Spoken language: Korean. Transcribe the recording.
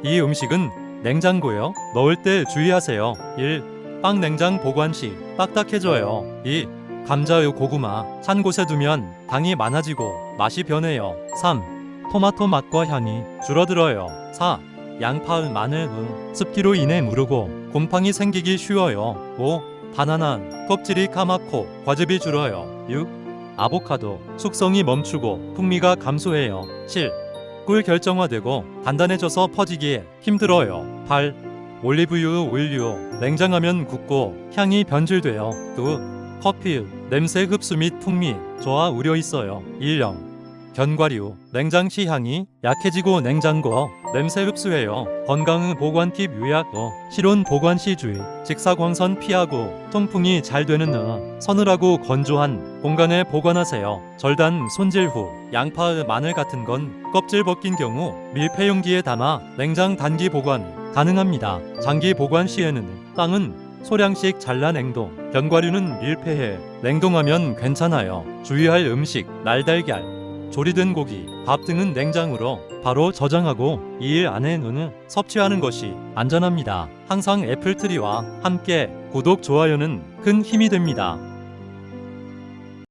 이 음식은 냉장고에 넣을 때 주의하세요. 1. 빵 냉장 보관 시 딱딱해져요. 2. 감자의 고구마 찬 곳에 두면 당이 많아지고 맛이 변해요. 3. 토마토 맛과 향이 줄어들어요. 4. 양파, 마늘 등 습기로 인해 무르고 곰팡이 생기기 쉬워요. 5. 바나나 껍질이 까맣고 과즙이 줄어요. 6. 아보카도 숙성이 멈추고 풍미가 감소해요. 7. 꿀 결정화되고 단단해져서 퍼지기에 힘들어요. 8. 올리브유 올류 냉장하면 굳고 향이 변질돼요. 9. 커피 냄새 흡수 및 풍미 저하 우려 있어요. 1령 견과류 냉장 시 향이 약해지고 냉장고 냄새 흡수해요. 건강 보관 팁 요약. 실온 보관 시 주의 직사광선 피하고 통풍이 잘 되는 서늘하고 건조한 공간에 보관하세요. 절단 손질 후 양파, 마늘 같은 건 껍질 벗긴 경우 밀폐 용기에 담아 냉장 단기 보관 가능합니다. 장기 보관 시에는 빵은 소량씩 잘라 냉동, 견과류는 밀폐해 냉동하면 괜찮아요. 주의할 음식 날달걀 조리된 고기, 밥 등은 냉장으로 바로 저장하고 2일 안에는 섭취하는 것이 안전합니다. 항상 애플트리와 함께 구독, 좋아요는 큰 힘이 됩니다.